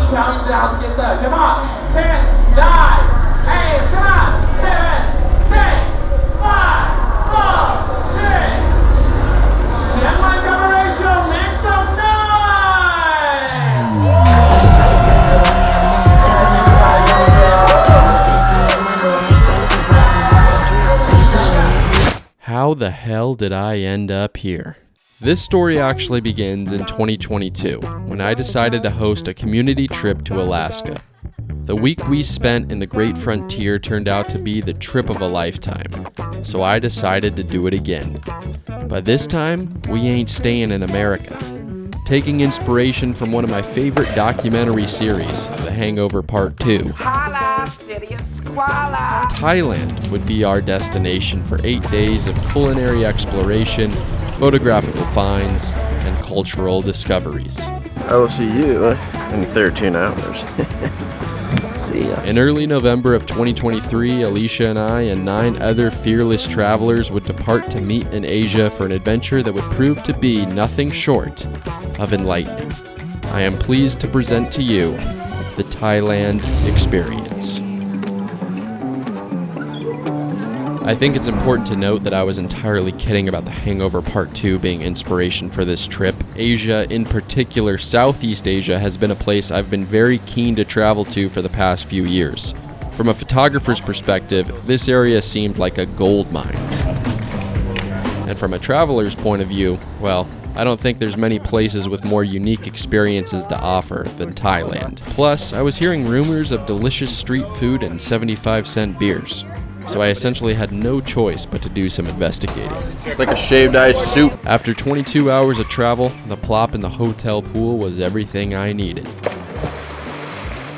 counting down to get done. Come on. 10, 9, 8, come on. 7, 6, 5, 4, 3. Chiang Mai Corporation, make some noise! How the hell did I end up here? This story actually begins in 2022, when I decided to host a community trip to Alaska. The week we spent in the Great Frontier turned out to be the trip of a lifetime, so I decided to do it again. But this time, we ain't staying in America. Taking inspiration from one of my favorite documentary series, The Hangover Part 2, Thailand would be our destination for 8 days of culinary exploration, photographical finds, and cultural discoveries. I will see you in 13 hours. See ya. In early November of 2023, Alicia and I and 9 other fearless travelers would depart to meet in Asia for an adventure that would prove to be nothing short of enlightening. I am pleased to present to you the Thailand experience. I think it's important to note that I was entirely kidding about The Hangover Part 2 being inspiration for this trip. Asia, in particular Southeast Asia, has been a place I've been very keen to travel to for the past few years. From a photographer's perspective, this area seemed like a gold mine. And from a traveler's point of view, well, I don't think there's many places with more unique experiences to offer than Thailand. Plus, I was hearing rumors of delicious street food and 75-cent beers. So I essentially had no choice but to do some investigating. It's like a shaved ice soup. After 22 hours of travel, the plop in the hotel pool was everything I needed.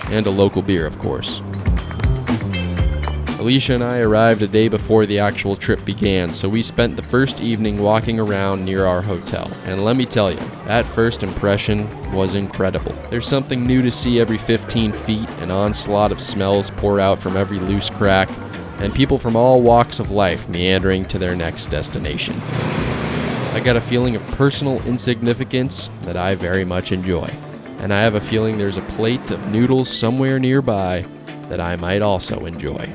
And a local beer, of course. Alicia and I arrived a day before the actual trip began, so we spent the first evening walking around near our hotel. And let me tell you, that first impression was incredible. There's something new to see every 15 feet, an onslaught of smells pour out from every loose crack, and people from all walks of life meandering to their next destination. I got a feeling of personal insignificance that I very much enjoy, and I have a feeling there's a plate of noodles somewhere nearby that I might also enjoy.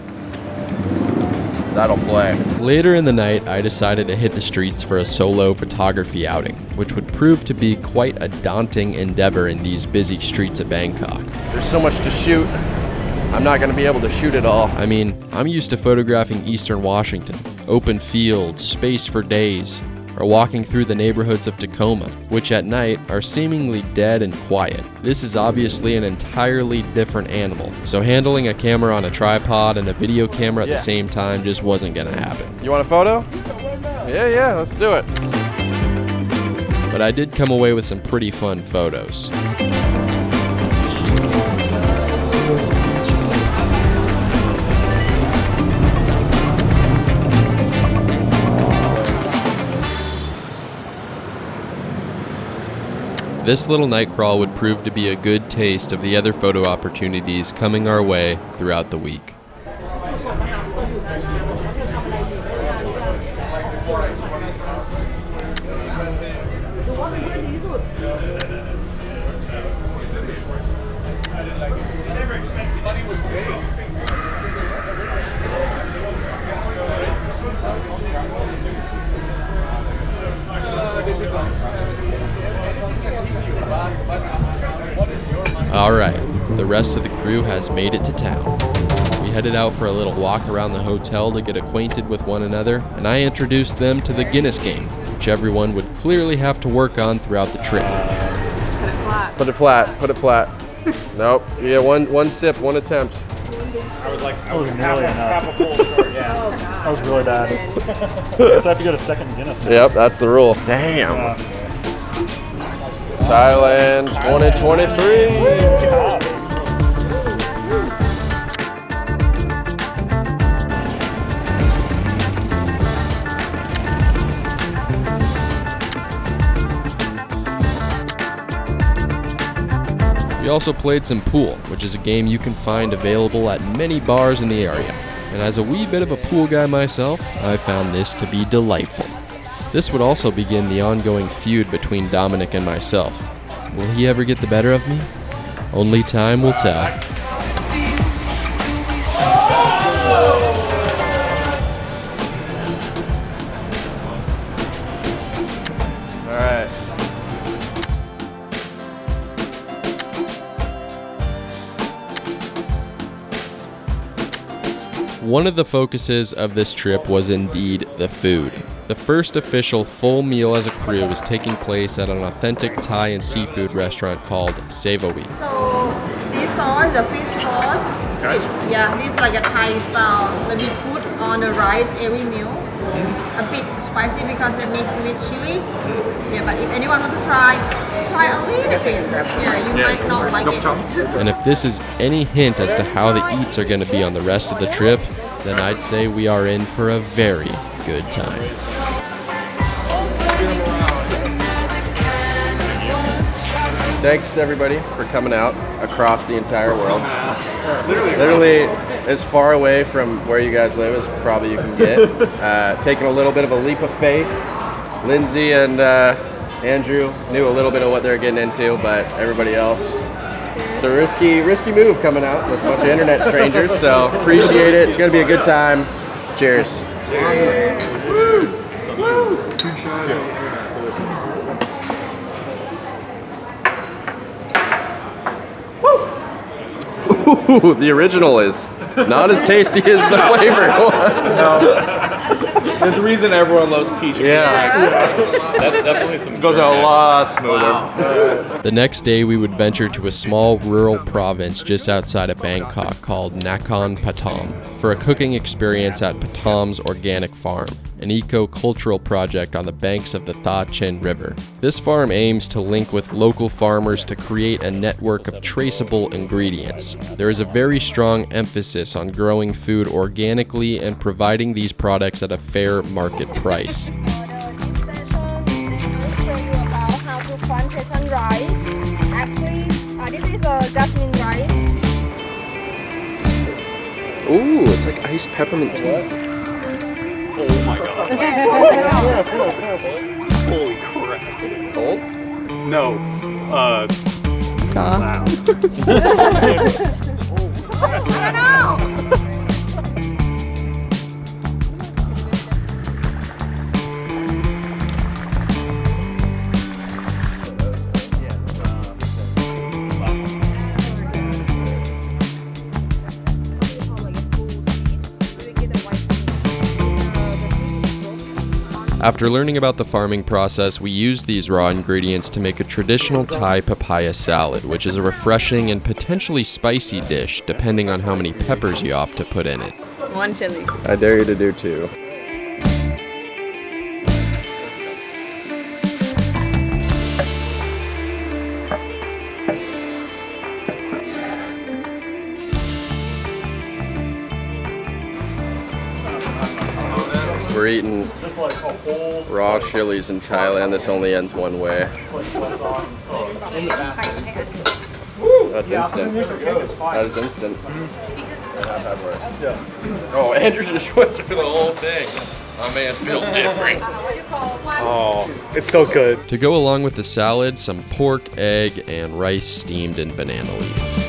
That'll play. Later in the night, I decided to hit the streets for a solo photography outing, which would prove to be quite a daunting endeavor in these busy streets of Bangkok. There's so much to shoot. I'm not going to be able to shoot it all. I mean, I'm used to photographing Eastern Washington, open fields, space for days, or walking through the neighborhoods of Tacoma, which at night are seemingly dead and quiet. This is obviously an entirely different animal, so handling a camera on a tripod and a video camera at the same time just wasn't going to happen. You want a photo? Yeah, let's do it. But I did come away with some pretty fun photos. This little night crawl would prove to be a good taste of the other photo opportunities coming our way throughout the week. Alright, the rest of the crew has made it to town. We headed out for a little walk around the hotel to get acquainted with one another, and I introduced them to the Guinness game, which everyone would clearly have to work on throughout the trip. Put it flat. Nope, you get one sip, one attempt. I was nearly enough. That was really bad. I guess I have to get a second Guinness now. Yep, that's the rule. Damn. Thailand 2023. We also played some pool, which is a game you can find available at many bars in the area. And as a wee bit of a pool guy myself, I found this to be delightful. This would also begin the ongoing feud between Dominic and myself. Will he ever get the better of me? Only time will tell. All right. One of the focuses of this trip was indeed the food. The first official full meal as a crew was taking place at an authentic Thai and seafood restaurant called Savoy. So these are the fish sauce. Yeah, this is like a Thai style. When we put on the rice every meal. A bit spicy because they mix with chili. Yeah, but if anyone wants to try a little bit. Yeah, you might not like it. And if this is any hint as to how the eats are going to be on the rest of the trip, then I'd say we are in for a very good time. Thanks everybody for coming out across the entire world. Literally as far away from where you guys live as probably you can get. Taking a little bit of a leap of faith. Lindsay and Andrew knew a little bit of what they were getting into, but everybody else. It's a risky move coming out with a bunch of internet strangers, so appreciate it. It's gonna be a good time. Cheers. Ooh, the original is not as tasty as the flavored one. There's a reason everyone loves peach. Yeah. That's definitely some. Goes out a lot smoother. The next day, we would venture to a small rural province just outside of Bangkok called Nakhon Pathom for a cooking experience at Pathom's Organic Farm, an eco-cultural project on the banks of the Tha Chin River. This farm aims to link with local farmers to create a network of traceable ingredients. There is a very strong emphasis on growing food organically and providing these products at a fair market price. Plantation rice. Actually, this is a jasmine rice. Ooh, it's like iced peppermint tea. Oh my god. Holy crap. Cold? No. Wow. After learning about the farming process, we used these raw ingredients to make a traditional Thai papaya salad, which is a refreshing and potentially spicy dish, depending on how many peppers you opt to put in it. One chili. I dare you to do two. We're eating raw chilies in Thailand. This only ends one way. That's instant. That is instant. Oh, Andrew just went through the whole thing. My man feels different. Oh, it's so good. To go along with the salad, some pork, egg, and rice steamed in banana leaf.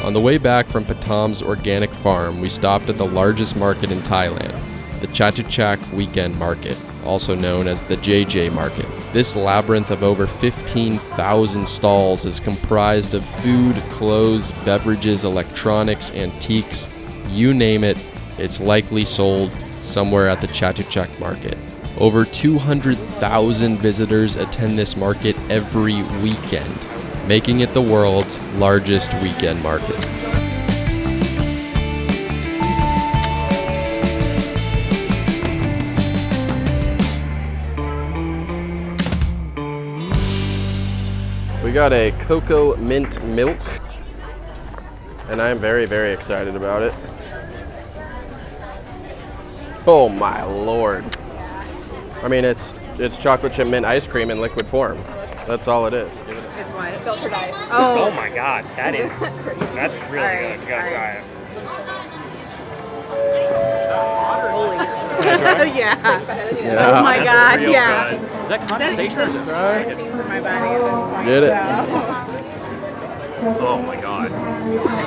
On the way back from Pathom's Organic Farm, we stopped at the largest market in Thailand, the Chatuchak Weekend Market, also known as the JJ Market. This labyrinth of over 15,000 stalls is comprised of food, clothes, beverages, electronics, antiques, you name it, it's likely sold somewhere at the Chatuchak Market. Over 200,000 visitors attend this market every weekend, making it the world's largest weekend market. We got a cocoa mint milk, and I am very, very excited about it. Oh my lord. I mean, it's chocolate chip mint ice cream in liquid form. That's all it is. It's white. Filter diet. Oh my god, that's really good. You gotta try it. Holy Yeah. Oh my God, yeah. Is that condensation or is it dry? Scenes in my body at this point. Get it. Oh my God.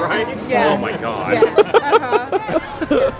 Right? Yeah. Oh my God. Yeah.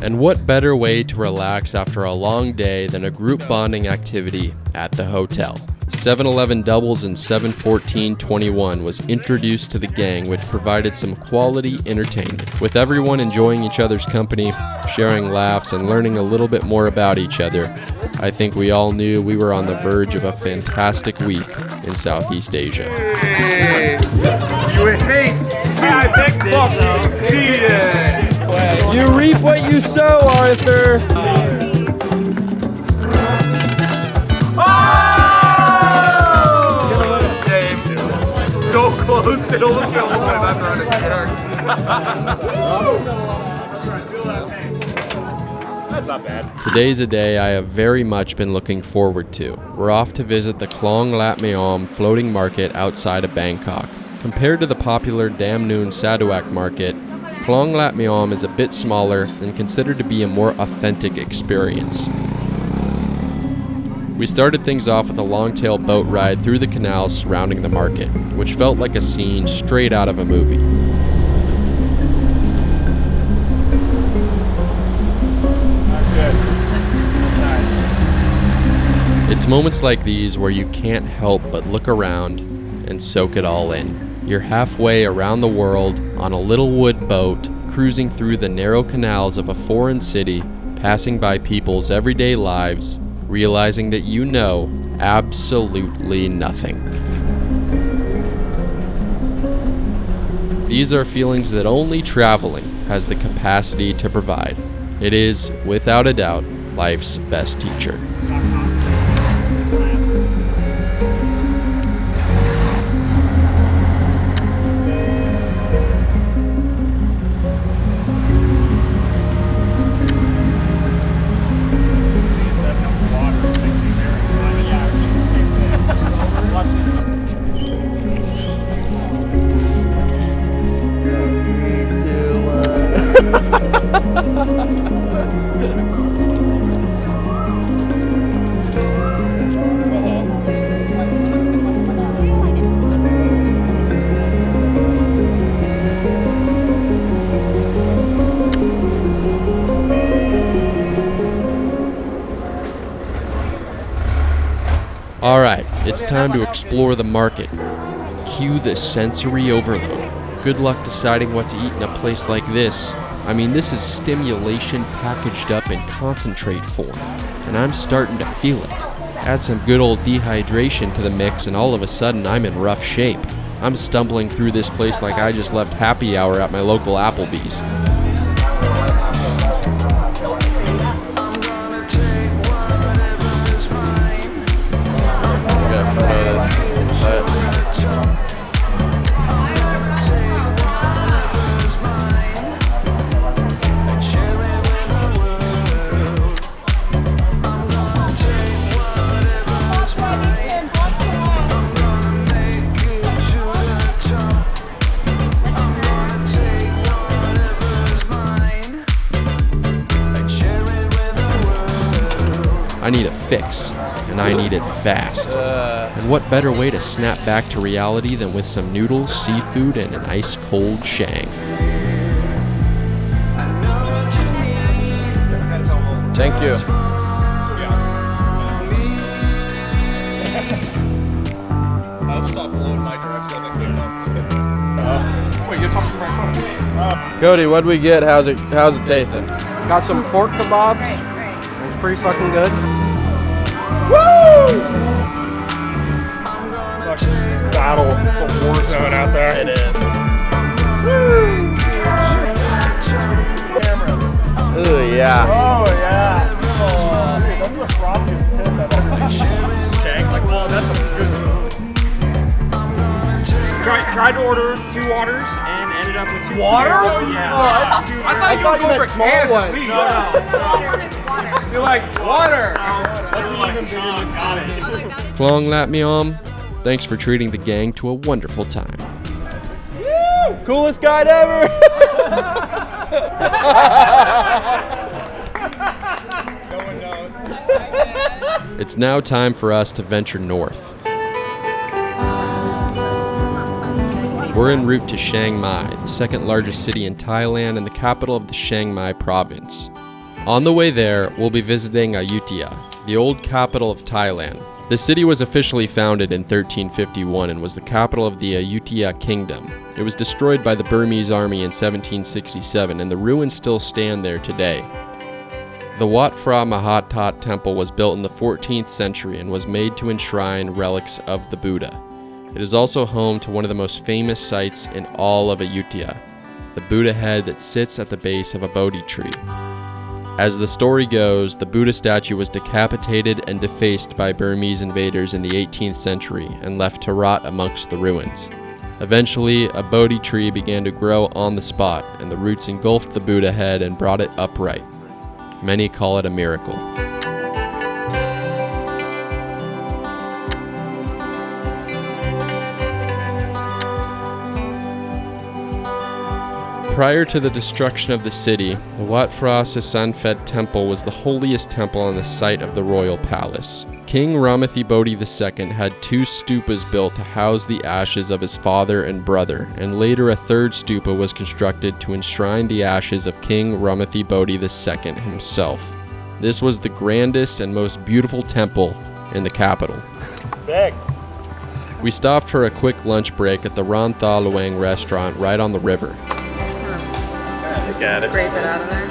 And what better way to relax after a long day than a group bonding activity at the hotel? 7-Eleven Doubles and 7-14-21 was introduced to the gang, which provided some quality entertainment, with everyone enjoying each other's company, sharing laughs, and learning a little bit more about each other. I think we all knew we were on the verge of a fantastic week in Southeast Asia. Hey, you hate You reap what you sow, Arthur. So close, it almost felt like I'm running That's not bad. Today's a day I have very much been looking forward to. We're off to visit the Klong Lat Meom floating market outside of Bangkok. Compared to the popular Dam Noon Saduak market, Klong Lat Meom is a bit smaller and considered to be a more authentic experience. We started things off with a long-tail boat ride through the canals surrounding the market, which felt like a scene straight out of a movie. It's moments like these where you can't help but look around and soak it all in. You're halfway around the world on a little wood boat, cruising through the narrow canals of a foreign city, passing by people's everyday lives, realizing that you know absolutely nothing. These are feelings that only traveling has the capacity to provide. It is, without a doubt, life's best teacher. Alright, it's time to explore the market. Cue the sensory overload. Good luck deciding what to eat in a place like this. I mean, this is stimulation packaged up in concentrate form, and I'm starting to feel it. Add some good old dehydration to the mix and all of a sudden I'm in rough shape. I'm stumbling through this place like I just left happy hour at my local Applebee's. I need a fix, and I need it fast. And what better way to snap back to reality than with some noodles, seafood, and an ice-cold shang. Thank you. I'll stop blowing my direction as I came up. Wait, you're talking to my phone. Cody, what'd we get? How's it tasting? Got some pork kebabs. It's pretty fucking good. Woo! Battle, it's a war zone out there. It is. Ooh, yeah. Oh yeah. ordered 2 waters and ended up with 2 Water? tears. Yeah. I thought you were going for small cans ones. at least. No. You're like, water. Klong Lat Miom, thanks for treating the gang to a wonderful time. Coolest guide ever! It's now time for us to venture north. We're en route to Chiang Mai, the second largest city in Thailand and the capital of the Chiang Mai province. On the way there, we'll be visiting Ayutthaya, the old capital of Thailand. The city was officially founded in 1351 and was the capital of the Ayutthaya Kingdom. It was destroyed by the Burmese army in 1767, and the ruins still stand there today. The Wat Phra Mahatat temple was built in the 14th century and was made to enshrine relics of the Buddha. It is also home to one of the most famous sites in all of Ayutthaya, the Buddha head that sits at the base of a Bodhi tree. As the story goes, the Buddha statue was decapitated and defaced by Burmese invaders in the 18th century and left to rot amongst the ruins. Eventually, a Bodhi tree began to grow on the spot, and the roots engulfed the Buddha head and brought it upright. Many call it a miracle. Prior to the destruction of the city, the Wat Phra Sasanphet temple was the holiest temple on the site of the royal palace. King Ramathi Bodhi II had 2 stupas built to house the ashes of his father and brother, and later a 3rd stupa was constructed to enshrine the ashes of King Ramathi Bodhi II himself. This was the grandest and most beautiful temple in the capital. Big. We stopped for a quick lunch break at the Ran Tha Luang restaurant right on the river. Got it. Scrape it out of there.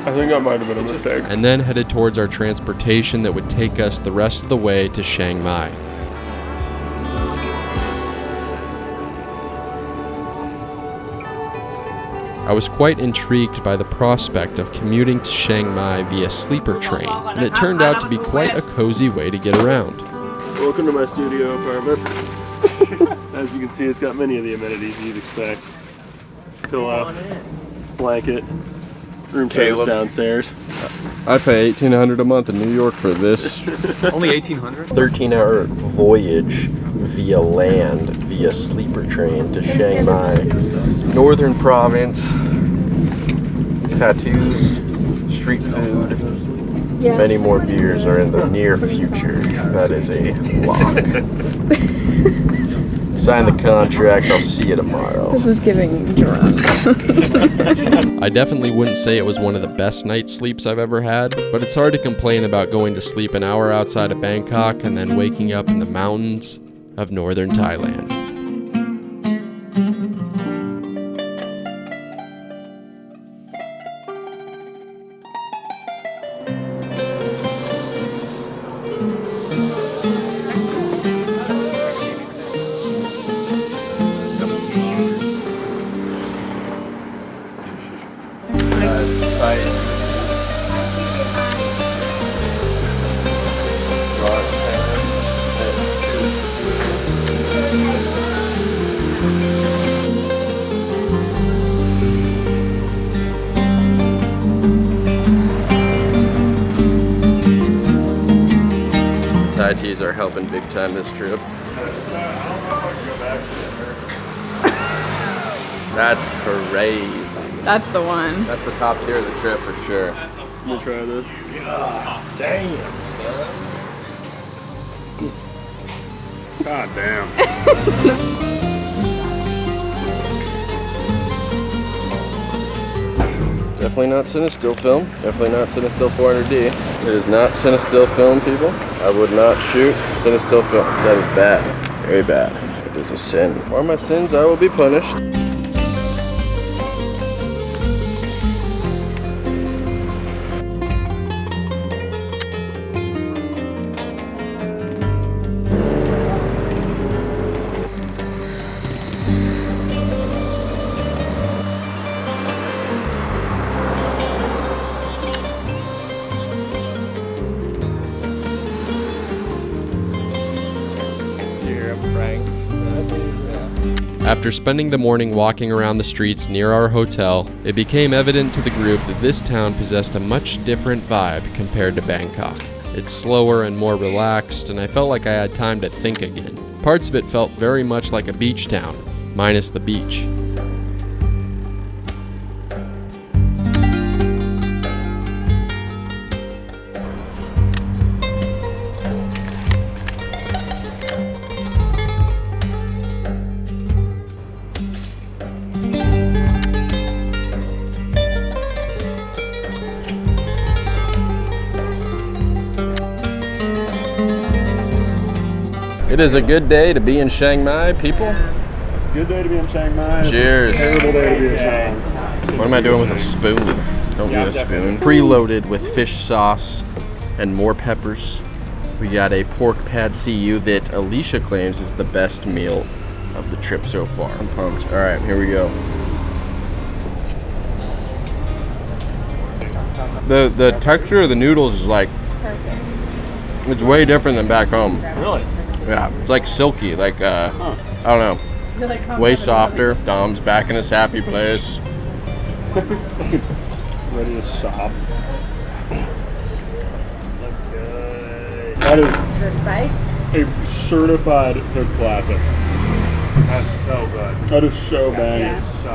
I think that might have been a mistake. And then headed towards our transportation that would take us the rest of the way to Chiang Mai. I was quite intrigued by the prospect of commuting to Chiang Mai via sleeper train, and it turned out to be quite a cozy way to get around. Welcome to my studio apartment. As you can see, it's got many of the amenities you'd expect. Pillow, blanket, room service downstairs. I pay $1,800 a month in New York for this. Only 1,800? 13-hour voyage via land, via sleeper train to Chiang Mai. Northern province, tattoos, street food, many more beers are in the near future. That is a lock. Sign the contract, I'll see you tomorrow. This is giving drunk. I definitely wouldn't say it was one of the best night sleeps I've ever had, but it's hard to complain about going to sleep an hour outside of Bangkok and then waking up in the mountains of northern Thailand. Thai teas are helping big time this trip. That's crazy. That's the one. That's the top tier of the trip for sure. Let me try this. God damn. Definitely not Cinestill film. Definitely not Cinestill 400D. It is not Cinestill film, people. I would not shoot Cinestill film. That is bad. Very bad. It is a sin. For my sins, I will be punished. After spending the morning walking around the streets near our hotel, it became evident to the group that this town possessed a much different vibe compared to Bangkok. It's slower and more relaxed, and I felt like I had time to think again. Parts of it felt very much like a beach town, minus the beach. It is a good day to be in Chiang Mai, people. It's a good day to be in Chiang Mai. Cheers. It's a terrible day to be in Chiang Mai. What am I doing with a spoon? Don't need a spoon. Preloaded with fish sauce and more peppers. We got a pork pad CU that Alicia claims is the best meal of the trip so far. I'm pumped. All right, here we go. The texture of the noodles is like, it's way different than back home. Really? Yeah, it's like silky, like, I don't know, way softer. Dom's back in his happy place. Ready to sob. Looks good. That is a certified hood classic. That's so good. That is so banging. So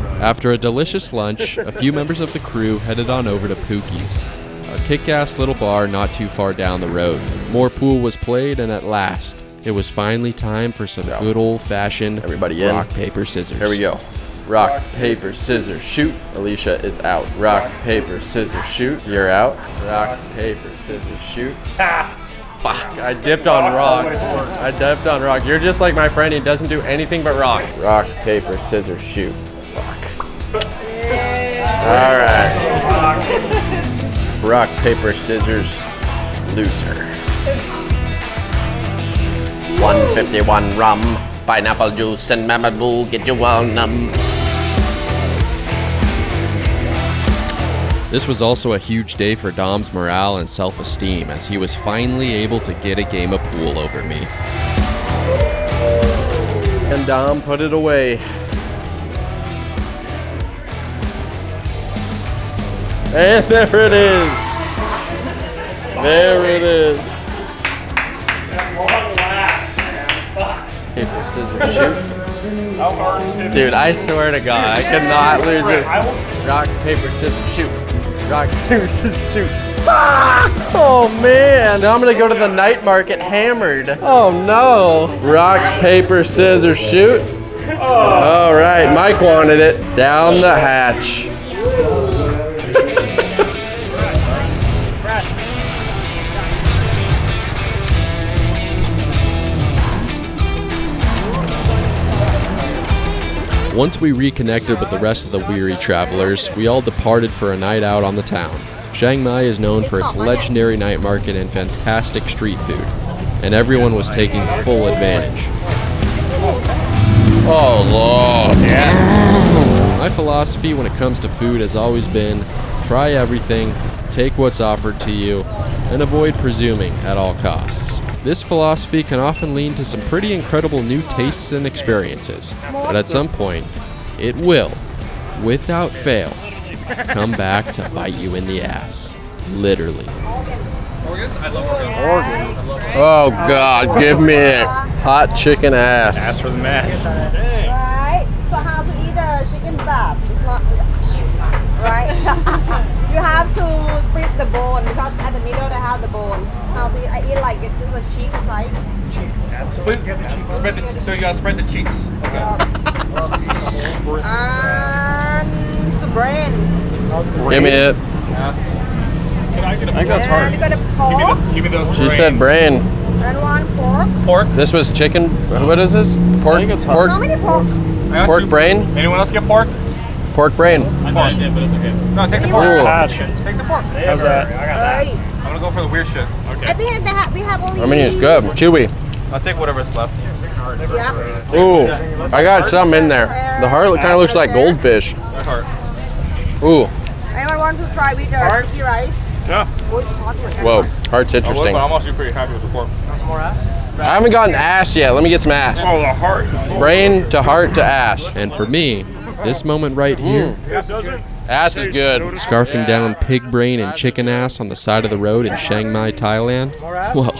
good. After a delicious lunch, a few members of the crew headed on over to Pookie's, a kick-ass little bar not too far down the road. More pool was played, and at last, it was finally time for some good old-fashioned Everybody in. rock, paper, scissors. Here we go. Rock, paper, scissors, shoot. Alicia is out. Rock, paper, scissors, shoot. You're out. Rock, paper, scissors, shoot. Fuck, I dipped on rock. I dipped on rock. You're just like my friend, he doesn't do anything but rock. Rock, paper, scissors, shoot. Fuck. All right. Rock, paper, scissors, loser. 151 rum, pineapple juice, and Mama Boo, get you all numb. This was also a huge day for Dom's morale and self-esteem, as he was finally able to get a game of pool over me. And Dom put it away. And there it is. There it is. Paper, scissors, shoot. Dude, I swear to God, I cannot lose this. Rock, paper, scissors, shoot. Rock, paper, scissors, shoot. Fuck! Oh man, now I'm gonna go to the night market hammered. Oh no. Rock, paper, scissors, shoot. All right, Mike wanted it. Down the hatch. Once we reconnected with the rest of the weary travelers, we all departed for a night out on the town. Chiang Mai is known for its legendary night market and fantastic street food, and everyone was taking full advantage. Oh Lord. Yeah. My philosophy when it comes to food has always been, try everything, take what's offered to you, and avoid presuming at all costs. This philosophy can often lead to some pretty incredible new tastes and experiences, but at some point, it will, without fail, come back to bite you in the ass. Literally. Organs? I love organs. Oh God, give me it. Hot chicken ass. Ask for the mass. Right. So how to eat a chicken kebab? It's not right. You have to split the bone because at the middle they have the bone. How to eat? I eat like it's just a cheek side. Cheeks. Spread the, so you gotta spread the cheeks. Okay. And the brain. Give me it. Can I get a I think that's And hard. you got a pork Give me those She brains. said brain. and one pork. Pork. This was chicken. What is this? Pork. think it's How Pork. many pork? I got Pork two. brain. Anyone else get pork? Pork brain. I know I did, but it's okay. No, take the pork. Ooh. Hatch. Take the pork. How's that? I got that. Right. I'm gonna go for the weird shit. I Okay. think we have only. I mean, it's good. Chewy. I'll take whatever's left. Yeah. Ooh, I got some in there. The heart kind of looks like goldfish. That heart. Ooh, Anyone want to try with the sticky rice? Yeah. Oh, it's hot. whoa, heart's I would, interesting. but I'm actually pretty happy with the pork. Want some more ass? I haven't gotten ash yet. Let me get some ash. Oh, the heart. Brain to heart to ash. And for me, this moment right here, Ash is good. scarfing down pig brain and chicken ass on the side of the road in Chiang Mai, Thailand, well,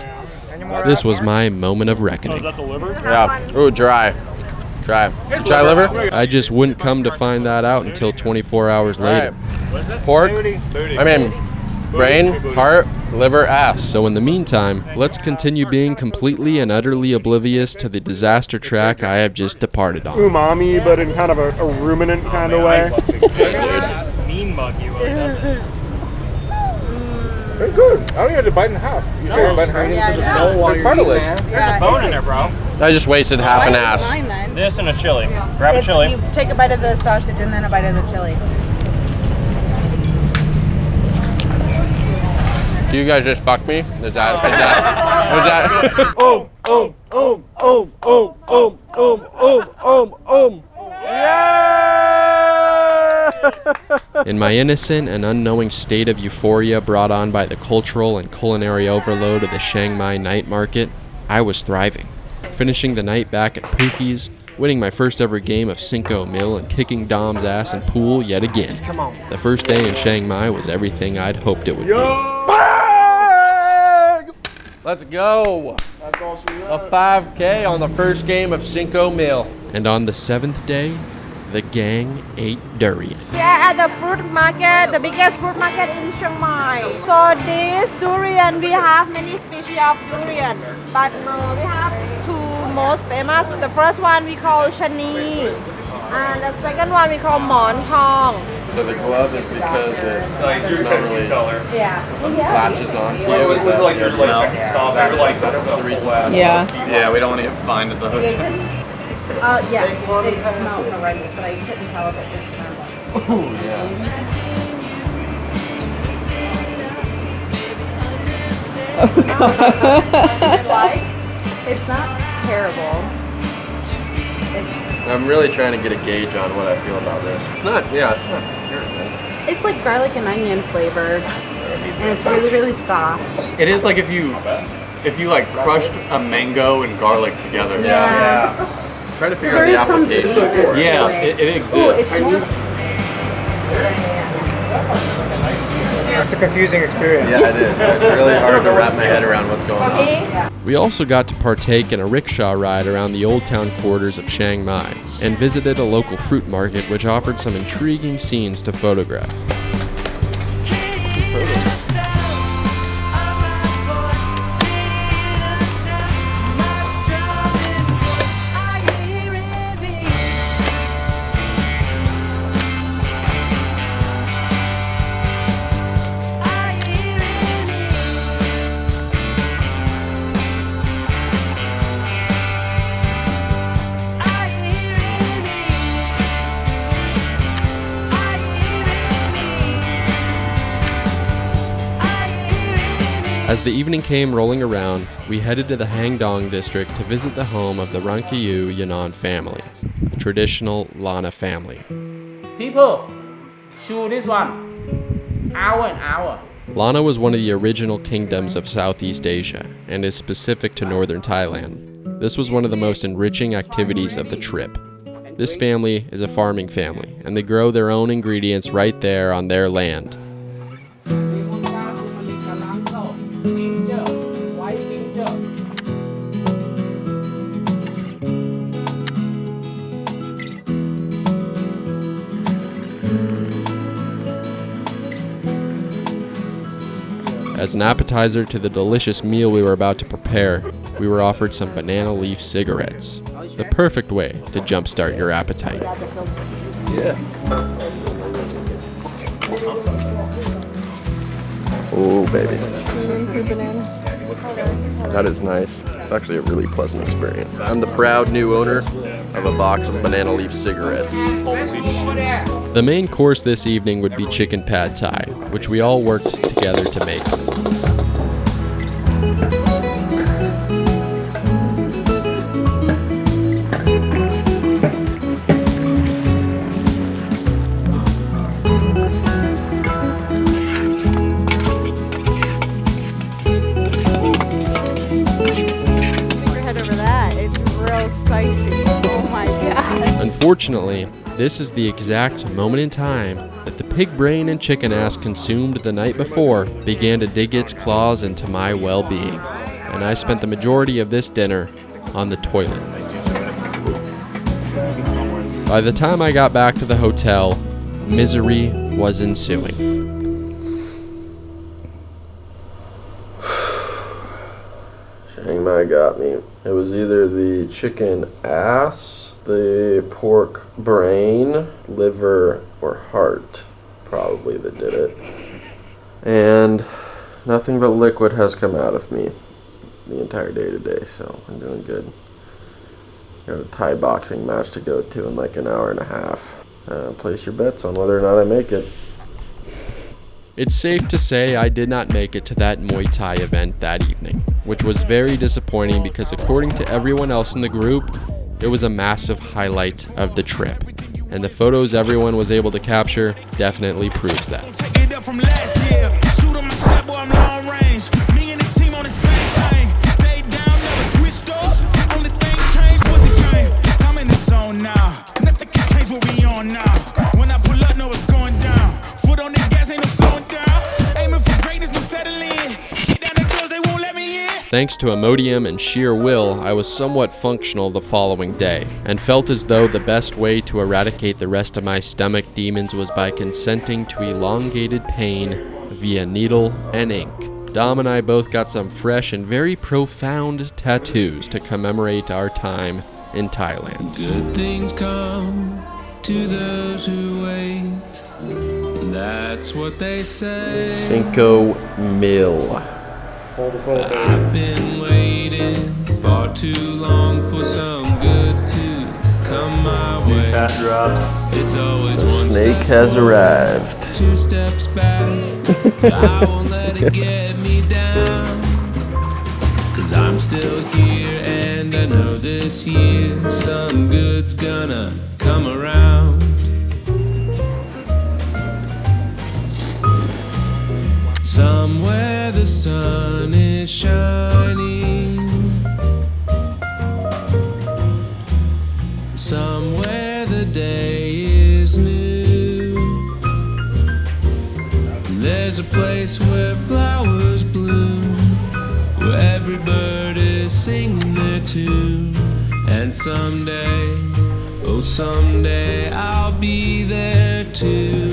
this was my moment of reckoning. the liver? Yeah. Ooh, dry. Dry. Dry liver? I just wouldn't come to find that out until 24 hours later. Pork. I mean, brain, heart, liver, ash. So in the meantime, let's continue being completely and utterly oblivious to the disaster track I have just departed on. Umami, but in kind of a ruminant kind of way. Mean mug you Very good. I don't even have to bite in half. You take a bite in half into the cell while you're cartilage. There's a bone in there, bro. I just wasted half an ass. This and a chili. Grab a chili. You take a bite of the sausage and then a bite of the chili. Do you guys just fuck me? Is that? In my innocent and unknowing state of euphoria brought on by the cultural and culinary overload of the Chiang Mai night market, I was thriving, finishing the night back at Pookie's, winning my first ever game of Cinco Mil and kicking Dom's ass in pool yet again. The first day in Chiang Mai was everything I'd hoped it would be. Let's go. A 5K on the first game of Cinco Mil. And on the 7th day, the gang ate durian. We are at the fruit market, the biggest fruit market in Chiang Mai. So this durian, we have many species of durian, but we have two most famous. The first one we call Chani, and the second one we call Mon Tong. So the glove is because it smells really latches on to you. It was like your checking stop. They were like, That's the reason. Yeah, we don't want to get fined at the hotel. Yes, it smelled horrendous, but I couldn't tell if it was smelled. Ooh, yeah. It's not terrible. I'm really trying to get a gauge on what I feel about this. It's not terrible. It's like garlic and onion flavored, and it's really, really soft. It is like if you like crushed a mango and garlic together. Yeah. Trying to figure out the application for it. Yeah, it exists. Ooh, it's more. It's a confusing experience. Yeah, it is. It's really hard to wrap my head around what's going on. We also got to partake in a rickshaw ride around the old town quarters of Chiang Mai and visited a local fruit market which offered some intriguing scenes to photograph. As the evening came rolling around, we headed to the Hang Dong district to visit the home of the Rankayu Yanan family, a traditional Lana family. People, choose this one. Hour and hour. Lana was one of the original kingdoms of Southeast Asia and is specific to northern Thailand. This was one of the most enriching activities of the trip. This family is a farming family, and they grow their own ingredients right there on their land. As an appetizer to the delicious meal we were about to prepare, we were offered some banana leaf cigarettes, the perfect way to jumpstart your appetite. Yeah. Oh, baby. That is nice. It's actually a really pleasant experience. I'm the proud new owner of a box of banana leaf cigarettes. The main course this evening would be chicken pad thai, which we all worked together to make. Oh my god. Unfortunately, this is the exact moment in time that the pig brain and chicken ass consumed the night before began to dig its claws into my well-being, and I spent the majority of this dinner on the toilet. By the time I got back to the hotel, misery was ensuing. Chiang Mai got me. It was either the chicken ass, the pork brain, liver, or heart, probably, that did it. And nothing but liquid has come out of me the entire day today, so I'm doing good. Got a Thai boxing match to go to in like an hour and a half. Place your bets on whether or not I make it. It's safe to say I did not make it to that Muay Thai event that evening, which was very disappointing because according to everyone else in the group, it was a massive highlight of the trip. And the photos everyone was able to capture definitely proves that. Thanks to Imodium and sheer will, I was somewhat functional the following day, and felt as though the best way to eradicate the rest of my stomach demons was by consenting to elongated pain via needle and ink. Dom and I both got some fresh and very profound tattoos to commemorate our time in Thailand. Good things come to those who wait. That's what they say. Cinco Mil. I've been waiting far too long for some good to come my way. It's always one Snake step has forward, arrived. 2 steps back. I won't let it get me down. 'Cause I'm still here and I know this year some good's gonna come around. Somewhere the sun is shining, somewhere the day is new. There's a place where flowers bloom, where every bird is singing their tune. And someday, oh someday I'll be there too.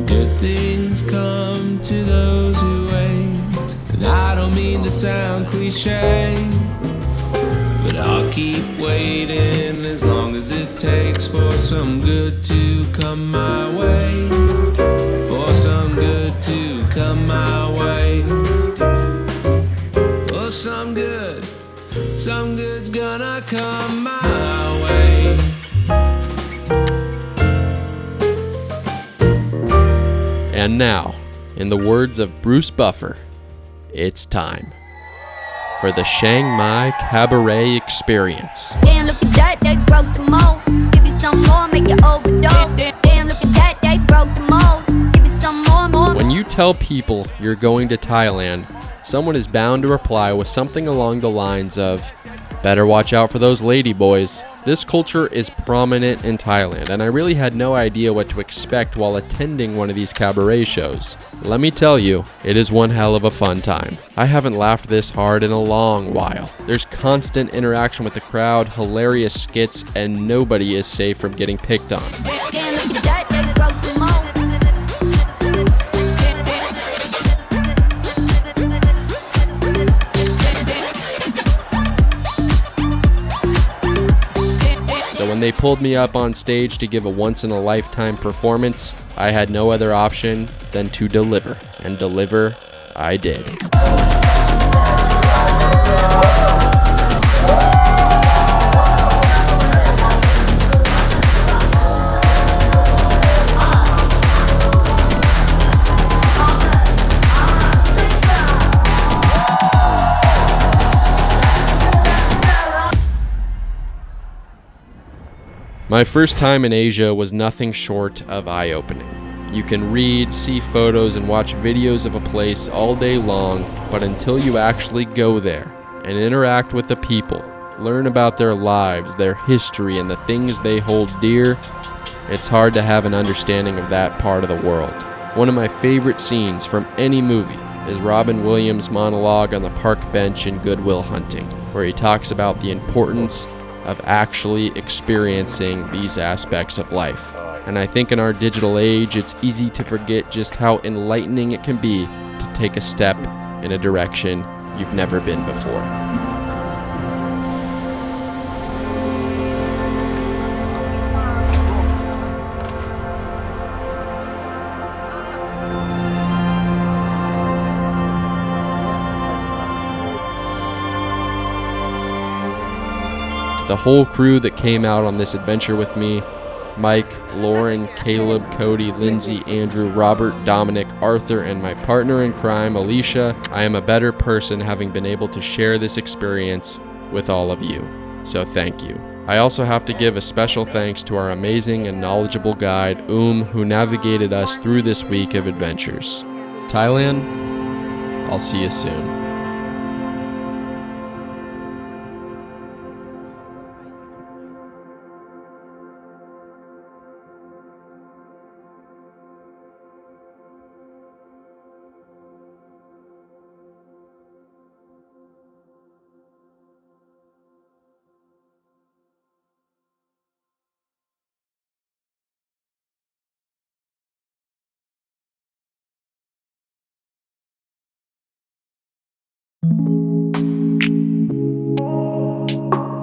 Good things come to those who wait. And I don't mean to sound cliche, but I'll keep waiting as long as it takes for some good to come my way. For some good to come my way. Oh, some good's gonna come my way. And now, in the words of Bruce Buffer, it's time for the Chiang Mai Cabaret Experience. Damn, look at that, they broke the mold. Give you some more, make you overdose. Damn, look at that, they broke the mold. Give you some more. When you tell people you're going to Thailand, someone is bound to reply with something along the lines of, "Better watch out for those lady boys." This culture is prominent in Thailand, and I really had no idea what to expect while attending one of these cabaret shows. Let me tell you, it is one hell of a fun time. I haven't laughed this hard in a long while. There's constant interaction with the crowd, hilarious skits, and nobody is safe from getting picked on. Damn, look at that, they broke the mold. So when they pulled me up on stage to give a once-in-a-lifetime performance, I had no other option than to deliver. And deliver I did. My first time in Asia was nothing short of eye-opening. You can read, see photos, and watch videos of a place all day long, but until you actually go there and interact with the people, learn about their lives, their history, and the things they hold dear, it's hard to have an understanding of that part of the world. One of my favorite scenes from any movie is Robin Williams' monologue on the park bench in Good Will Hunting, where he talks about the importance of actually experiencing these aspects of life. And I think in our digital age, it's easy to forget just how enlightening it can be to take a step in a direction you've never been before. The whole crew that came out on this adventure with me, Mike, Lauren, Caleb, Cody, Lindsay, Andrew, Robert, Dominic, Arthur, and my partner in crime, Alicia, I am a better person having been able to share this experience with all of you. So thank you. I also have to give a special thanks to our amazing and knowledgeable guide, who navigated us through this week of adventures. Thailand, I'll see you soon.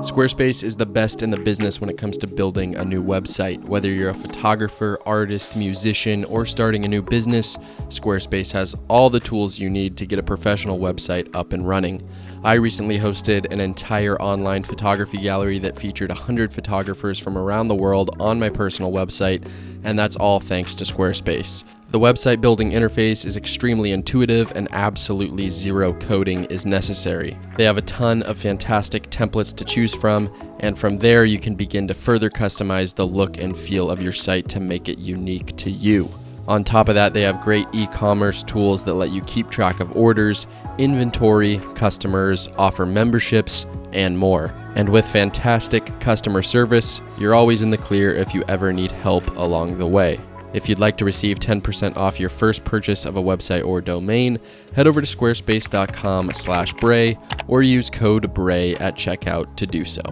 Squarespace is the best in the business when it comes to building a new website. Whether you're a photographer, artist, musician, or starting a new business, Squarespace has all the tools you need to get a professional website up and running. I recently hosted an entire online photography gallery that featured 100 photographers from around the world on my personal website, and that's all thanks to Squarespace. The website building interface is extremely intuitive and absolutely zero coding is necessary. They have a ton of fantastic templates to choose from, and from there you can begin to further customize the look and feel of your site to make it unique to you. On top of that, they have great e-commerce tools that let you keep track of orders, inventory, customers, offer memberships, and more. And with fantastic customer service, you're always in the clear if you ever need help along the way. If you'd like to receive 10% off your first purchase of a website or domain, head over to squarespace.com/Bray or use code BRAY at checkout to do so.